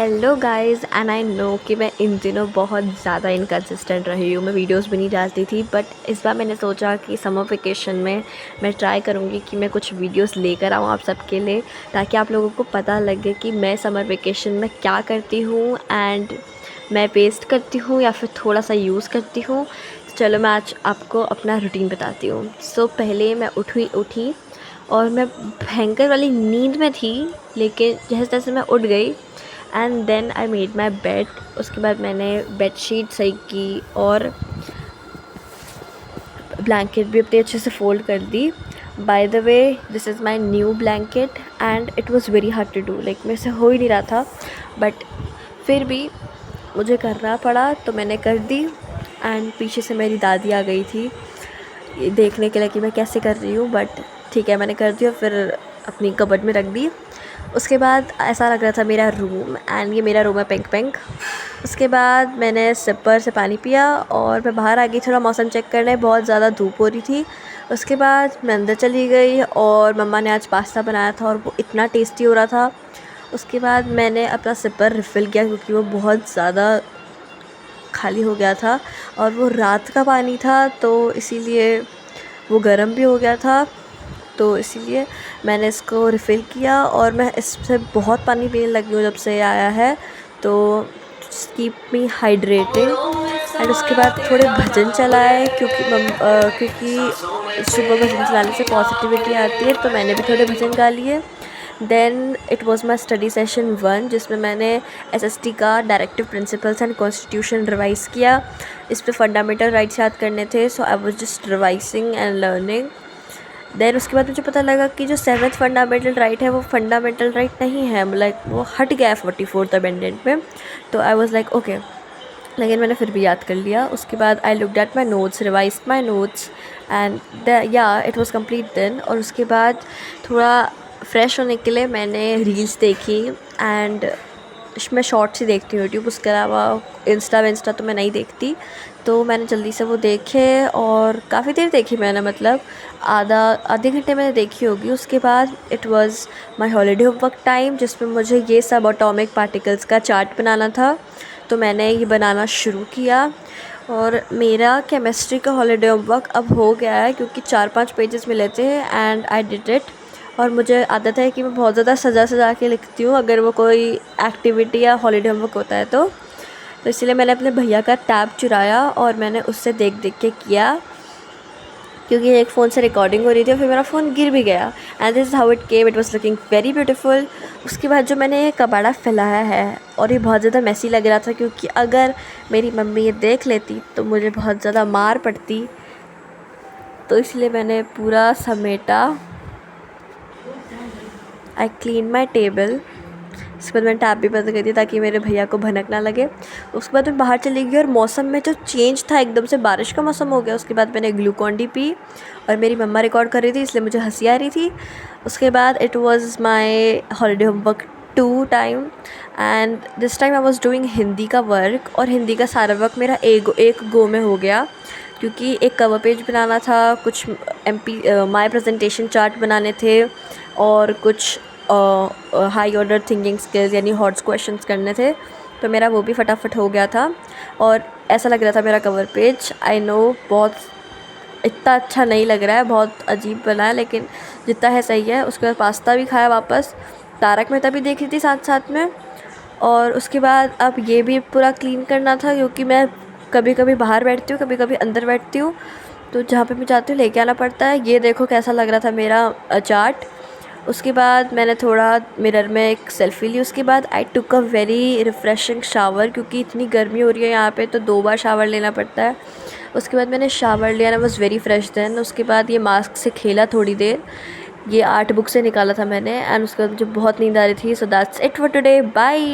Hello guys and I know कि मैं इन दिनों बहुत ज़्यादा इनकंसिस्टेंट रही हूँ। मैं वीडियोस भी नहीं डालती थी, बट इस बार मैंने सोचा कि समर वेकेशन में मैं ट्राई करूँगी कि मैं कुछ वीडियोस लेकर आऊँ आप सबके लिए, ताकि आप लोगों को पता लगे कि मैं समर वेकेशन में क्या करती हूँ एंड मैं वेस्ट करती हूँ या फिर थोड़ा सा यूज़ करती हूँ। चलो मैं आज आपको अपना रूटीन बताती हूँ। सो पहले मैं उठी और मैं भयंकर वाली नींद में थी, लेकिन जैसे जैसे मैं उठ गई and then I made my bed. उसके बाद मैंने बेड शीट सही की और ब्लैंकेट भी अपने अच्छे से फ़ोल्ड कर दी। By the way, this is my new blanket and it was very hard to do, like मेरे से हो ही नहीं रहा था, बट फिर भी मुझे करना पड़ा तो मैंने कर दी। एंड पीछे से मेरी दादी आ गई थी ये देखने के लिए कि मैं कैसे कर रही हूँ, बट ठीक है मैंने कर दिया। फिर अपनी कबर्ड में रख दी। उसके बाद ऐसा लग रहा था मेरा रूम, एंड ये मेरा रूम है पिंक पिंक। उसके बाद मैंने सिपर से पानी पिया और मैं बाहर आ गई थोड़ा मौसम चेक करने, बहुत ज़्यादा धूप हो रही थी। उसके बाद मैं अंदर चली गई और मम्मा ने आज पास्ता बनाया था और वो इतना टेस्टी हो रहा था। उसके बाद मैंने अपना सिपर रिफ़िल किया क्योंकि वो बहुत ज़्यादा खाली हो गया था और वो रात का पानी था, तो इसीलिए वो गर्म भी हो गया था, तो इसीलिए मैंने इसको रिफ़िल किया। और मैं इससे बहुत पानी पीने लगी हूँ जब से ये आया है, तो कीप मी हाइड्रेटेड। एंड उसके बाद थोड़े भजन चलाए क्योंकि सुबह भजन चलाने से पॉजिटिविटी आती है, तो मैंने भी थोड़े भजन गा लिए। Then it was my study session 1, जिसमें मैंने एसएसटी का directive principles and constitution revise किया। इस पे फंडामेंटल राइट्स याद करने थे, so I was just revising and learning. Then उसके बाद मुझे पता लगा कि जो 7th फंडामेंटल राइट है वो फंडामेंटल राइट नहीं है, लाइक वो हट गया है 44th अमेंडमेंट में। तो आई वाज लाइक ओके, लेकिन मैंने फिर भी याद कर लिया। उसके बाद I looked at my notes, revised my notes and it was complete then. और उसके बाद थोड़ा फ्रेश होने के लिए मैंने रील्स देखी, एंड मैं शॉर्ट्स ही देखती हूँ यूट्यूब, उसके अलावा इंस्टा तो मैं नहीं देखती। तो मैंने जल्दी से वो देखे और काफ़ी देर देखी मैंने, मतलब आधे घंटे मैंने देखी होगी। उसके बाद it was my holiday homework time, जिसमें मुझे ये सब एटॉमिक पार्टिकल्स का चार्ट बनाना था, तो मैंने ये बनाना शुरू किया। और मेरा केमिस्ट्री का हॉलीडे होमवर्क अब हो गया है क्योंकि 4-5 पेजेस मिले थे एंड आई डिड इट। और मुझे आदत है कि मैं बहुत ज़्यादा सजा के लिखती हूँ अगर वो कोई एक्टिविटी या हॉलीडे होमवर्क होता है तो इसलिए मैंने अपने भैया का टैब चुराया और मैंने उससे देख देख के किया, क्योंकि एक फ़ोन से रिकॉर्डिंग हो रही थी और फिर मेरा फ़ोन गिर भी गया। And this is how it came, it was looking very beautiful. उसके बाद जो मैंने ये कबाड़ा फैलाया है, और ये बहुत ज़्यादा मैसी लग रहा था क्योंकि अगर मेरी मम्मी ये देख लेती तो मुझे बहुत ज़्यादा मार पड़ती, तो इसलिए मैंने पूरा समेटा। I clean my table. उसके बाद मैंने टैप भी बंद कर दिया ताकि मेरे भैया को भनक ना लगे। उसके बाद मैं बाहर चली गई और मौसम में जो चेंज था, एकदम से बारिश का मौसम हो गया। उसके बाद मैंने ग्लूकॉन डी पी और मेरी मम्मा रिकॉर्ड कर रही थी इसलिए मुझे हंसी आ रही थी। उसके बाद it was my holiday homework 2 time, and this time I was doing Hindi का वर्क, और हिंदी का सारा वर्क मेरा एक गो में हो गया क्योंकि एक कवर पेज बनाना था, कुछ माय प्रेजेंटेशन चार्ट बनाने थे और कुछ हाई ऑर्डर थिंकिंग स्किल्स यानी हॉट्स क्वेश्चंस करने थे, तो मेरा वो भी फटाफट हो गया था। और ऐसा लग रहा था मेरा कवर पेज, आई नो बहुत इतना अच्छा नहीं लग रहा है, बहुत अजीब बना है, लेकिन जितना है सही है। उसके बाद पास्ता भी खाया वापस, तारक मेहता भी देख रही थी साथ साथ में। और उसके बाद अब ये भी पूरा क्लीन करना था क्योंकि मैं कभी कभी बाहर बैठती हूँ, कभी कभी अंदर बैठती हूँ, तो जहाँ पे मैं जाती हूँ लेके आना पड़ता है। ये देखो कैसा लग रहा था मेरा चार्ट। उसके बाद मैंने थोड़ा मिरर में एक सेल्फ़ी ली। उसके बाद आई टुक अ वेरी रिफ़्रेशिंग शावर क्योंकि इतनी गर्मी हो रही है यहाँ पे, तो 2 बार शावर लेना पड़ता है। उसके बाद मैंने शावर लिया, I was very fresh then. उसके बाद ये मास्क से खेला थोड़ी देर, ये आर्ट बुक से निकाला था मैंने, एंड उसके बाद मुझे बहुत नींद आ रही थी। So that's it for today, bye.